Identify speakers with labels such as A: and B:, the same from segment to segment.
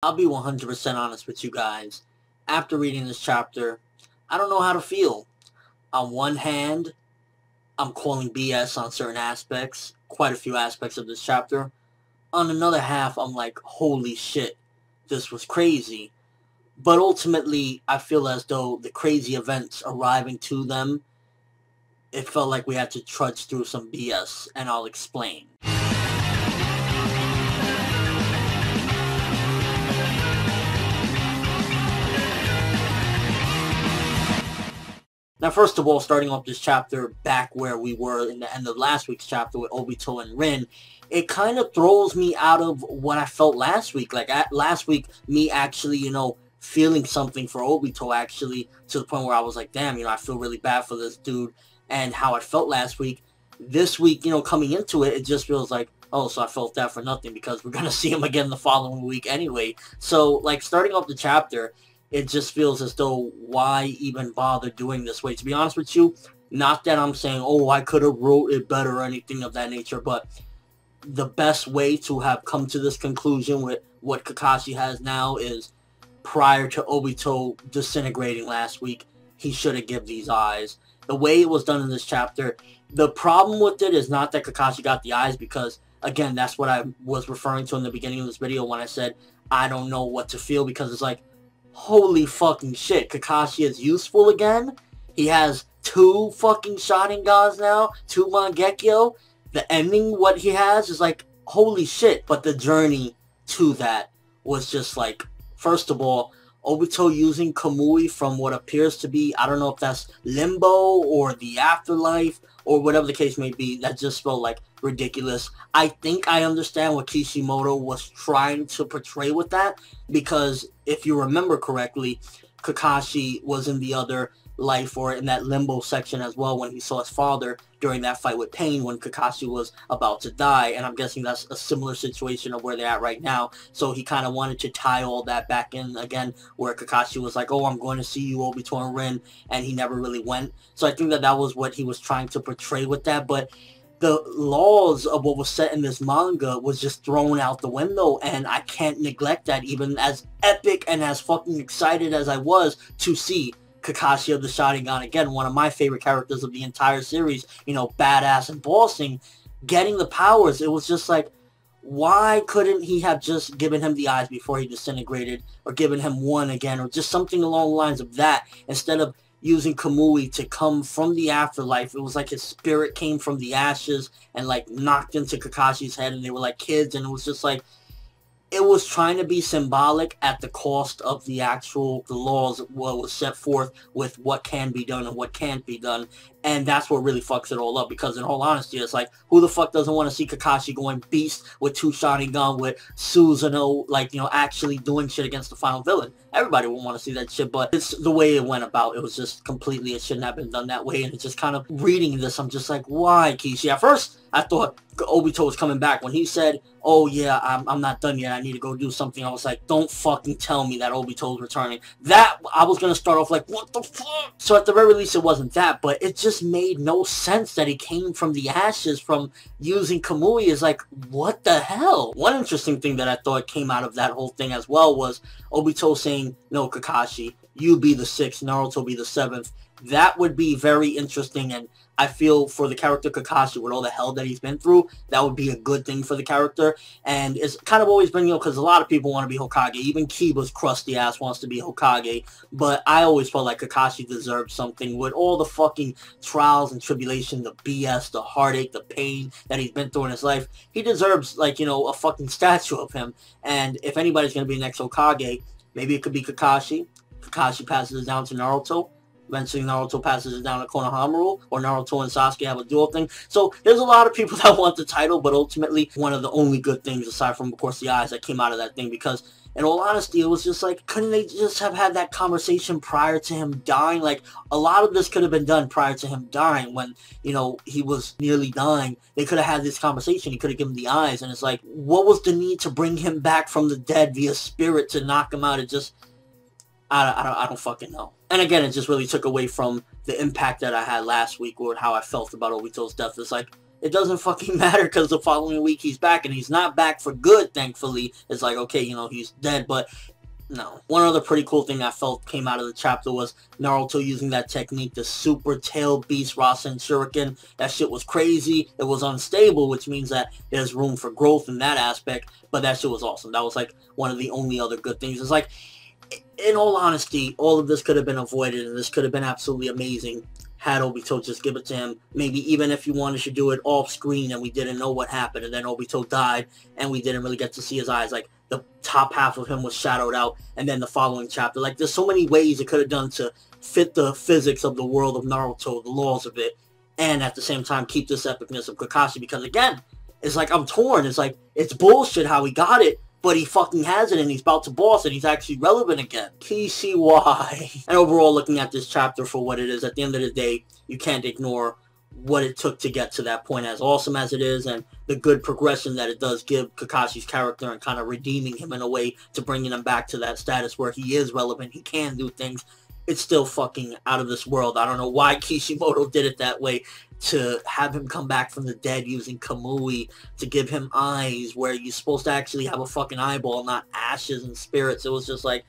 A: I'll be 100% honest with you guys. After reading this chapter, I don't know how to feel. On one hand, I'm calling BS on certain aspects, quite a few aspects of this chapter. On another half, I'm like, holy shit, this was crazy. But ultimately, I feel as though the crazy events arriving to them, it felt like we had to trudge through some BS, and I'll explain. Now, first of all, starting off this chapter back where we were in the end of last week's chapter with Obito and Rin, it kind of throws me out of what I felt last week. Like, last week, me actually, feeling something for Obito, actually, to the point where I was like, damn, I feel really bad for this dude, and how I felt last week. This week, coming into it, it just feels like, oh, so I felt that for nothing, because we're going to see him again the following week anyway. So, like, starting off the chapter, it just feels as though, why even bother doing this way? To be honest with you, not that I'm saying, oh, I could have wrote it better or anything of that nature, but the best way to have come to this conclusion with what Kakashi has now is, prior to Obito disintegrating last week, he should have given these eyes. The way it was done in this chapter, the problem with it is not that Kakashi got the eyes, because, again, that's what I was referring to in the beginning of this video when I said, I don't know what to feel, because it's like, holy fucking shit, Kakashi is useful again. He has 2 fucking Sharingans now, 2 Mangekyo. The ending, what he has, is like, holy shit. But the journey to that was just like, first of all, Obito using Kamui from what appears to be, I don't know if that's Limbo or the Afterlife or whatever the case may be, that just felt like ridiculous. I think I understand what Kishimoto was trying to portray with that, because if you remember correctly, Kakashi was in the other life, or in that limbo section as well, when he saw his father during that fight with Pain when Kakashi was about to die, and I'm guessing that's a similar situation of where they're at right now. So he kind of wanted to tie all that back in again, where Kakashi was like, oh, I'm going to see you, Obito and Rin, and he never really went. So I think that that was what he was trying to portray with that, but the laws of what was set in this manga was just thrown out the window, and I can't neglect that, even as epic and as fucking excited as I was to see Kakashi of the Sharingan, again, one of my favorite characters of the entire series, badass and bossing, getting the powers. It was just like, why couldn't he have just given him the eyes before he disintegrated, or given him one again, or just something along the lines of that, instead of using Kamui to come from the afterlife? It was like his spirit came from the ashes and like knocked into Kakashi's head, and they were like kids, and it was just like, it was trying to be symbolic at the cost of the laws, what was set forth with what can be done and what can't be done. And that's what really fucks it all up, because in all honesty, it's like, who the fuck doesn't want to see Kakashi going beast with 2 Sharingan, with Susanoo, actually doing shit against the final villain? Everybody would want to see that shit, but it's the way it went about. It was just completely, it shouldn't have been done that way, and it's just kind of, reading this, I'm just like, why, Kishi? At first, I thought Obito was coming back. When he said, oh yeah, I'm not done yet, I need to go do something, I was like, don't fucking tell me that Obito's returning. That, I was going to start off like, what the fuck? So at the very least, it wasn't that, but it just made no sense that he came from the ashes from using Kamui. Is like, what the hell? One interesting thing that I thought came out of that whole thing as well was Obito saying, no, Kakashi, you be the 6th, Naruto be the 7th. That would be very interesting, and I feel for the character Kakashi, with all the hell that he's been through, that would be a good thing for the character. And it's kind of always been, because a lot of people want to be Hokage. Even Kiba's crusty ass wants to be Hokage. But I always felt like Kakashi deserved something. With all the fucking trials and tribulation, the BS, the heartache, the pain that he's been through in his life, he deserves, a fucking statue of him. And if anybody's going to be the next Hokage, maybe it could be Kakashi. Kakashi passes it down to Naruto. Eventually, Naruto passes it down to Konohamaru, or Naruto and Sasuke have a dual thing. So there's a lot of people that want the title, but ultimately, one of the only good things, aside from, of course, the eyes that came out of that thing, because in all honesty, it was just like, couldn't they just have had that conversation prior to him dying? Like, a lot of this could have been done prior to him dying, when, he was nearly dying. They could have had this conversation. He could have given the eyes, and it's like, what was the need to bring him back from the dead via spirit to knock him out? It just, I don't fucking know. And again, it just really took away from the impact that I had last week, or how I felt about Obito's death. It's like, it doesn't fucking matter because the following week he's back, and he's not back for good, thankfully. It's like, okay, you know, he's dead, but no. One other pretty cool thing I felt came out of the chapter was Naruto using that technique, the Super Tail Beast Rasen Shuriken. That shit was crazy. It was unstable, which means that there's room for growth in that aspect, but that shit was awesome. That was like one of the only other good things. It's like, in all honesty, all of this could have been avoided, and this could have been absolutely amazing had Obito just give it to him. Maybe even if you wanted to do it off screen and we didn't know what happened, and then Obito died and we didn't really get to see his eyes. Like, the top half of him was shadowed out, and then the following chapter. Like, there's so many ways it could have done to fit the physics of the world of Naruto, the laws of it, and at the same time keep this epicness of Kakashi. Because again, it's like, I'm torn. It's like, it's bullshit how he got it, but he fucking has it, and he's about to boss, and he's actually relevant again. Kishi, why? And overall, looking at this chapter for what it is, at the end of the day, you can't ignore what it took to get to that point, as awesome as it is, and the good progression that it does give Kakashi's character, and kind of redeeming him in a way to bringing him back to that status where he is relevant, he can do things. It's still fucking out of this world. I don't know why Kishimoto did it that way, to have him come back from the dead using Kamui, to give him eyes where you're supposed to actually have a fucking eyeball, not ashes and spirits. It was just like,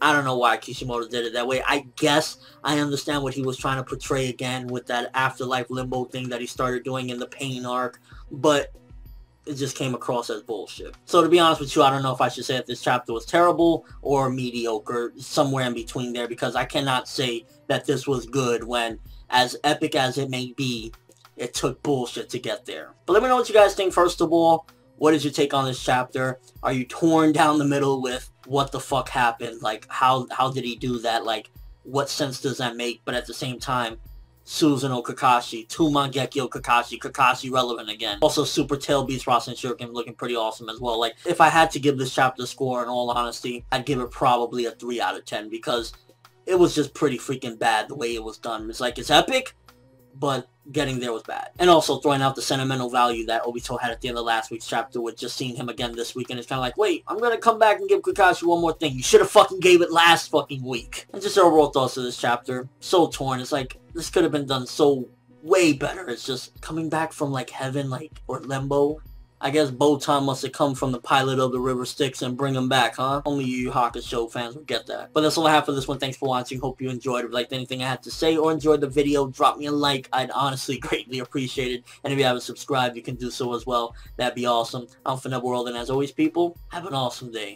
A: I don't know why Kishimoto did it that way. I guess I understand what he was trying to portray again with that afterlife limbo thing that he started doing in the Pain arc, but it just came across as bullshit. So to be honest with you, I don't know if I should say that this chapter was terrible or mediocre, somewhere in between there, because I cannot say that this was good when, as epic as it may be, it took bullshit to get there. But let me know what you guys think. First of all, what is your take on this chapter? Are you torn down the middle with what the fuck happened? Like, how did he do that? Like, what sense does that make? But at the same time, Susanoo Kakashi, to Mangekyo Kakashi, Kakashi relevant again. Also, Super Tail Beast Rasen Shuriken looking pretty awesome as well. Like, if I had to give this chapter a score, in all honesty, I'd give it probably a 3 out of 10, because it was just pretty freaking bad the way it was done. It's like, it's epic, but getting there was bad. And also throwing out the sentimental value that Obito had at the end of last week's chapter with just seeing him again this week, and it's kind of like, wait, I'm gonna come back and give Kakashi one more thing. You should have fucking gave it last fucking week. And just overall thoughts of this chapter, so torn. It's like, this could have been done so way better. It's just coming back from like heaven, like, or limbo. I guess Botan must have come from the pilot of the River Styx and bring him back, huh? Only you Yu Hakusho fans would get that. But that's all I have for this one. Thanks for watching. Hope you enjoyed. If you liked anything I had to say or enjoyed the video, drop me a like. I'd honestly greatly appreciate it. And if you haven't subscribed, you can do so as well. That'd be awesome. I'm ForneverWorld, and as always, people, have an awesome day.